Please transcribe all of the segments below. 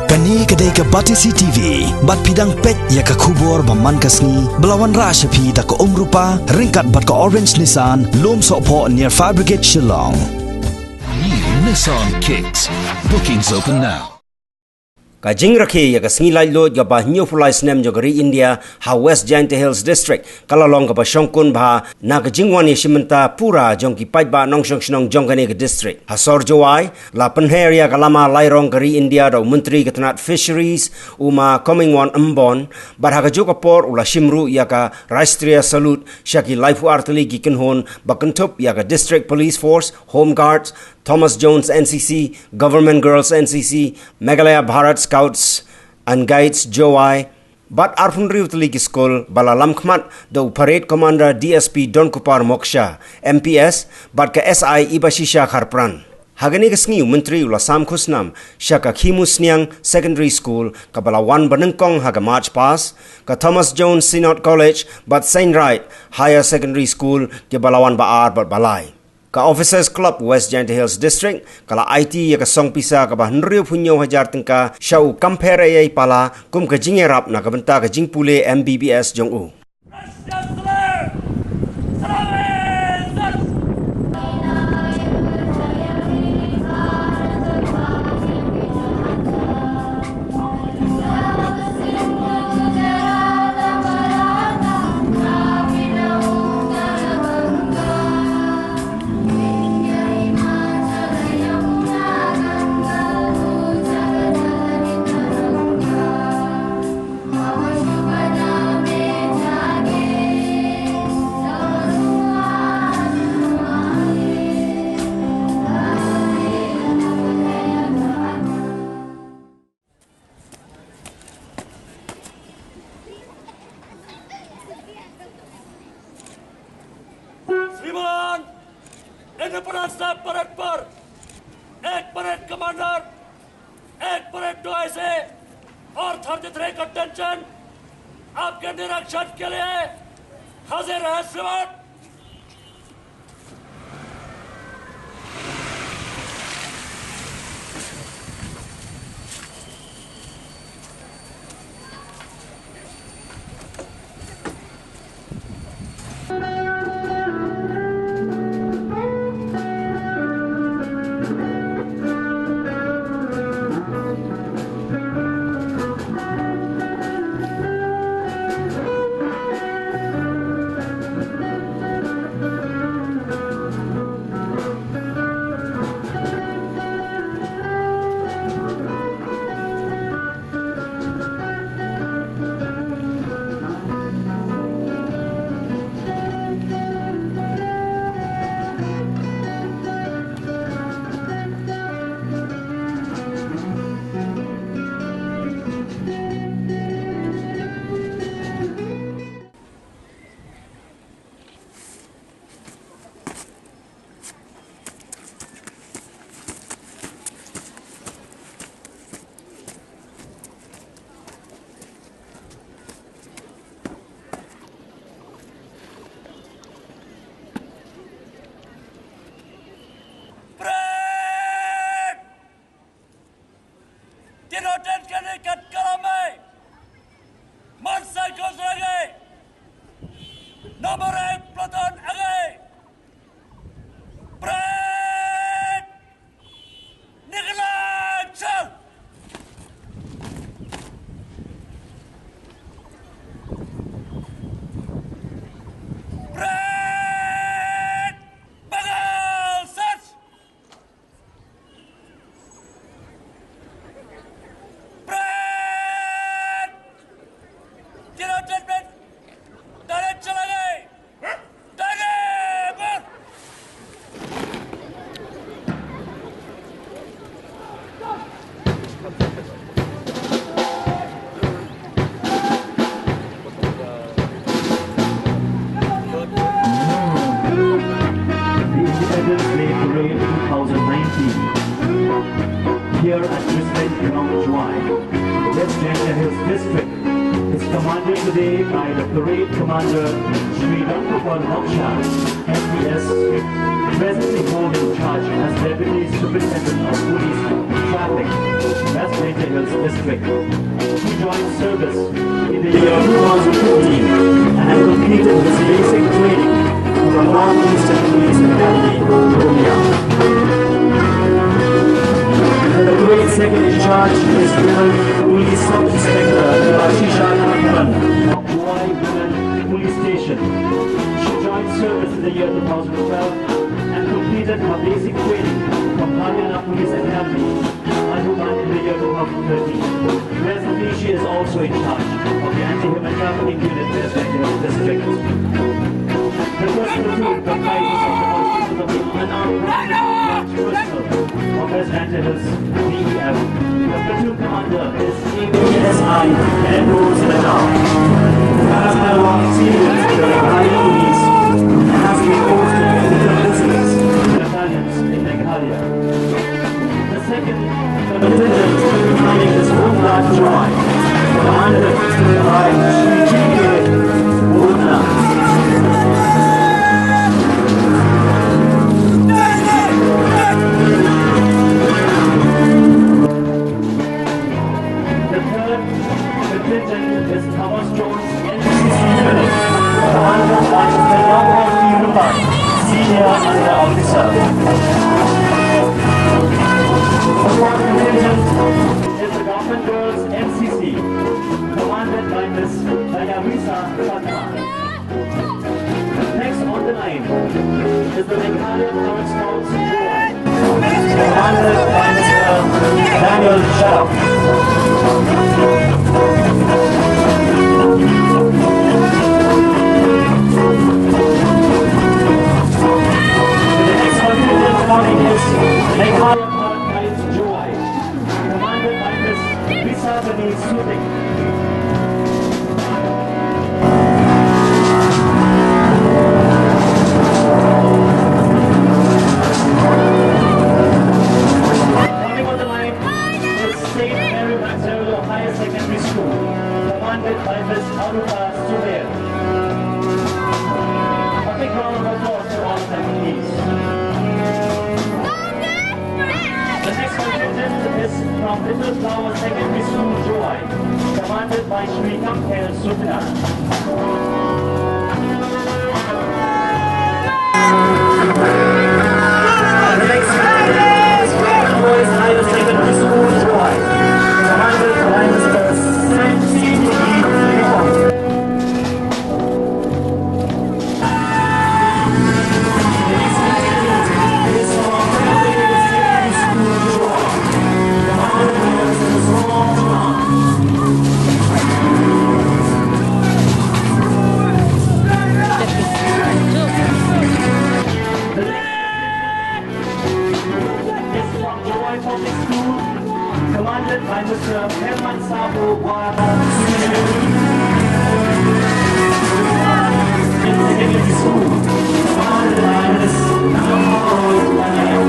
Kani kedai ke Batisi TV, bat pidang pet ya ke kubur baman kasni, belawan rasa pi tak ke rupa, ringkat bat ke orange Nissan, lom sokpo near Fire Brigade Shillong. New Nissan Kicks. Bookings open now. Kajing Rakhe ya ka Sngi Laitluid ka ba new fulai Snem jogari India ha West Jaintia Hills District kalalong ka ba Shongkun ba na kajing wani shimenta pura jong ki pait ba nong shong jong kani ka district ha sor jowai la penher ya kalama lairong kari India do menteri ketenat fisheries uma coming one ambon bar ha ka joka por ula shimru ya ka Rashtriya Salute shaki laifu artili ki kinhon ba kentup ya ka district police force home guards Thomas Jones NCC, Government Girls NCC, Meghalaya Bharat Scouts and Guides Jowai, Bat Arfunri Utali School, Balalam Khmat, the Parade Commander DSP Don Kupar Moksha, MPS, Bat ka SI Ibashisha Kharpran. Hagani kasngi menteri ula Sam Khusnam, Shaka Khimus Niang Secondary School, ka Balawan Banengkong haga March Pass, ka Thomas Jones Synod College, Bat Saint Wright Higher Secondary School, ke Balawan Baar Bat Balai. Ka Officers Club West Jaintia Hills District kala IT ya ka song pisa ka bah nriu punyo hajar tengka syau kampere yai pala kum ka jingerap na ka benta ka jingpule MBBS jong u. श्रीमान independence day parade पर एक parade commander एक parade डोइसे और 33 contention आपके निरीक्षण के लिए हाजिर है श्रीमान। Here at President West Jaintia Hills District is commanded today by the Parade Commander Shri Rakhe Moksha, MPS, presently holding charge as Deputy Superintendent of Police Traffic, West Jaintia Hills District. He joined service in the year 2015 and has completed his basic training from Northeastern Police Academy, Romania. The grade second in charge is woman police sub-inspector Rashisha Khan of Hawaii Women Police Station. She joined service in the year 2012 and completed her basic training from Haryana Police Academy, Anjuman in the year 2013. Presently, she is also in charge of the anti-human trafficking unit in the Sngi district. The first platoon comprises of the officers of the unarmed personnel of West Hills DEF. The platoon commander is ASI Andrews Ledar. He has had long experience in the Meghalaya police and has been posted in different districts and battalions in Meghalaya. The second lieutenant commanding is Runglat Joy, commanded by Sri Bhutna. The third lieutenant is Thomas Jones, NCC unit, commanded by Mr. Rakhe, senior under officer. The fourth lieutenant is the Government Girls NCC, commanded by Ms. Dayavisa Fatma. Next on the line is the Meghalaya Third Scouts Joy, commanded by Mr. Daniel Sharaf. The next lieutenant commanding is Meghalaya Third Guides Joy, commanded by Ms. Visabani Sudik. Coming on the line is St. Mary Maxwell Higher Secondary School, commanded by Ms. Arupa Sumer. A big round of applause for all families. The next lieutenant is from Little Flower Secondary School, Joy, commanded by Shri Kamkhel Sukna. The next lieutenant is from Boys Higher Secondary School, Joy, commanded by Mr. Sngi. Commanded by Mr. Herman Sabo Wara in secondary school, commanded by Ms. Namoro Wanaya.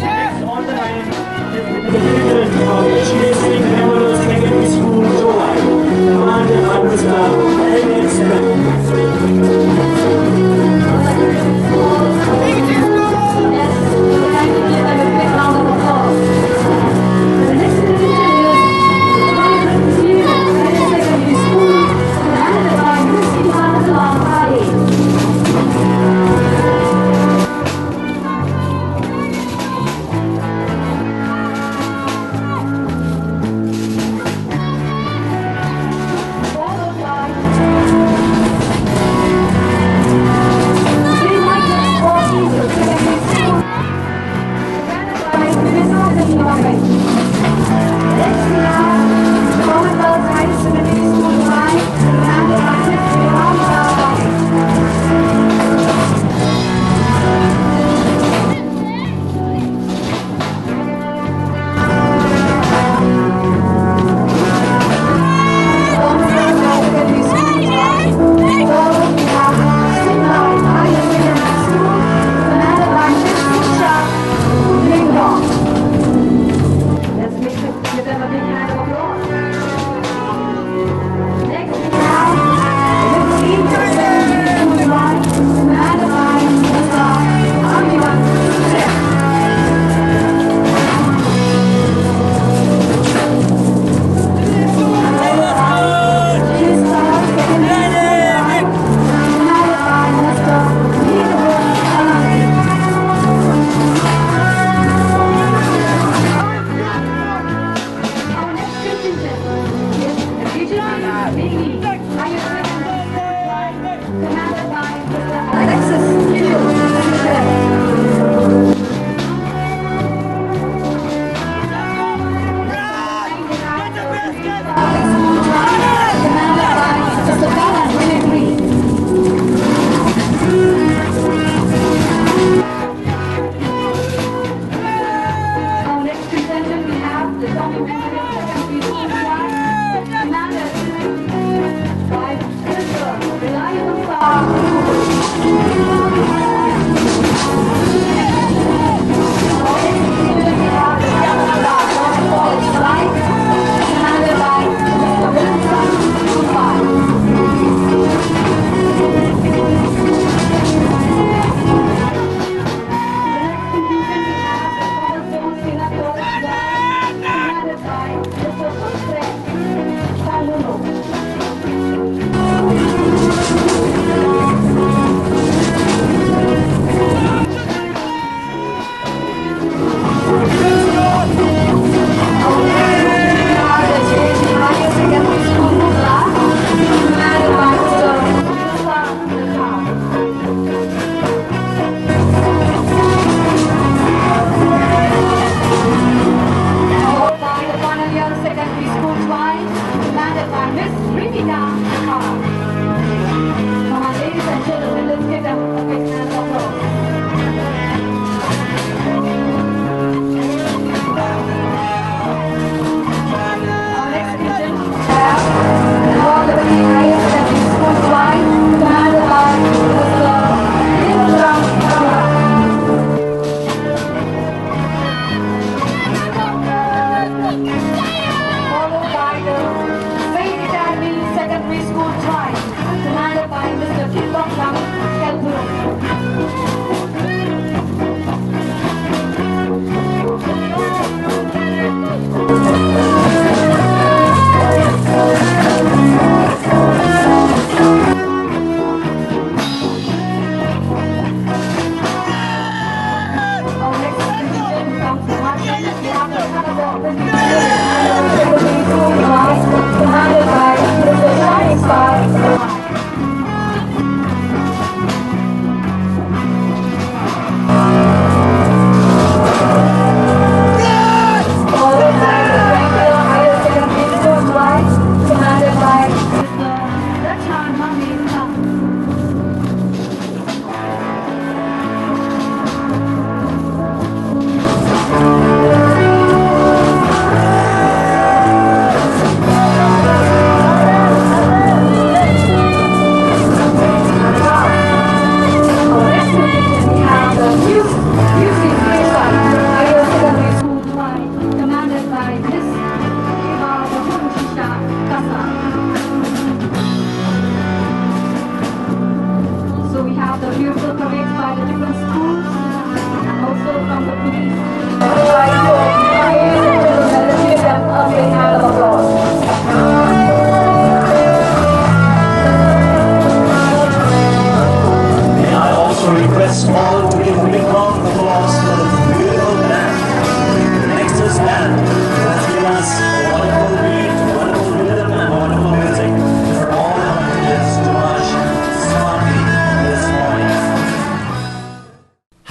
Next on the line is the lieutenant of St. Memorial Secondary School, Joy, commanded by Mr. David Snem.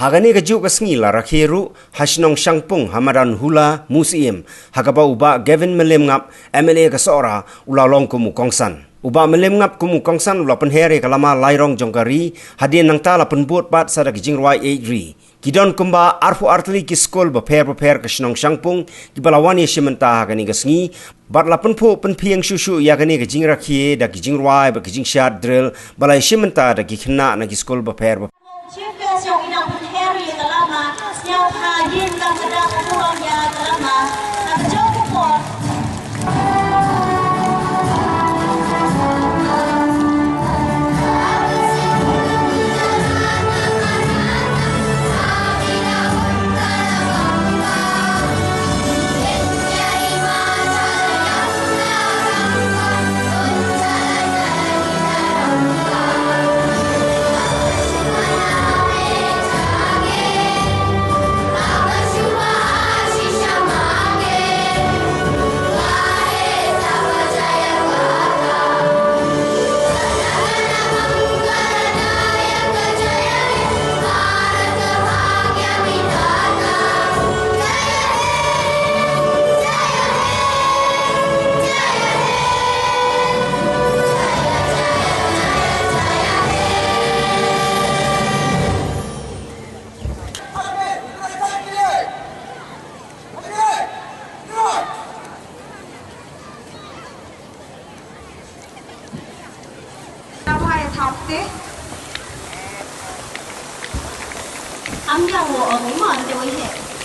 Hagani kaju kasngi la rakhiru hasnong shangpung hamaran hula museum hagaba uba Gavin melem ngap MLA kasora ulalong kumu kongsan uba melem ngap kumu kongsan ula penhere kalama lairong jongkari hadin nang tala penbuat pat sada kijingwai ri kidon kumba arfu artli ki skol beper kasnong shangpung di balawani shimenta hagani kasngi bat la penpo penpiang shushu yakani kijing rakhie da kijingwai ba kijing shat drill balai shimenta da kikhna na ki skol beper Shama 安让我耳目嘛的危险。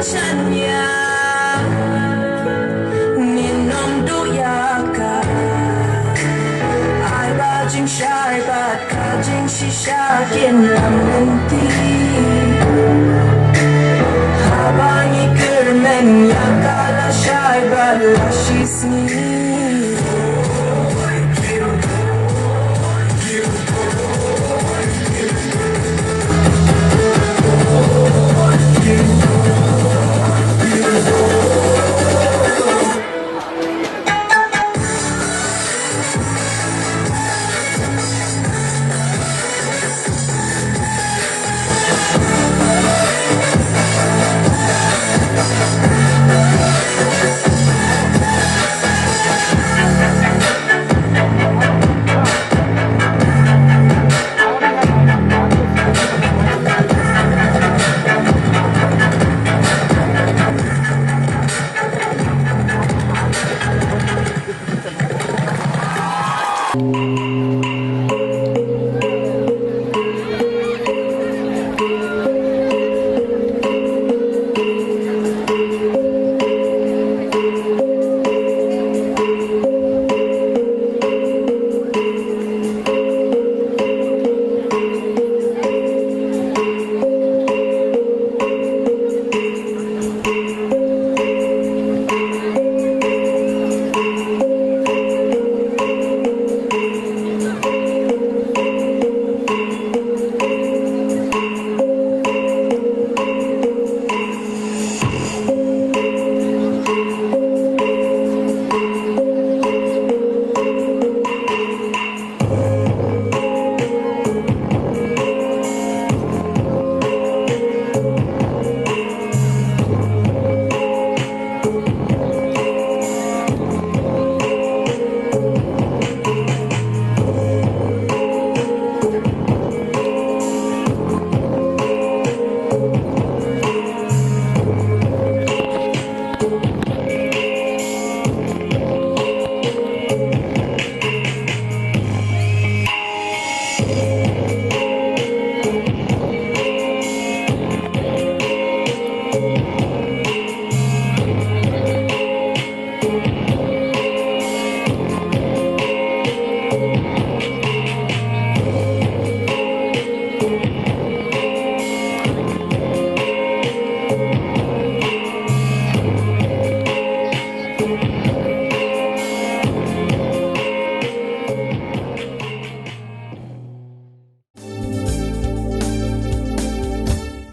Chanya Ninom do Ïaka Ai ba jing shai bat ka jing shisha Kien lam lenti Habani kermen Ïaka la shai bat la shisni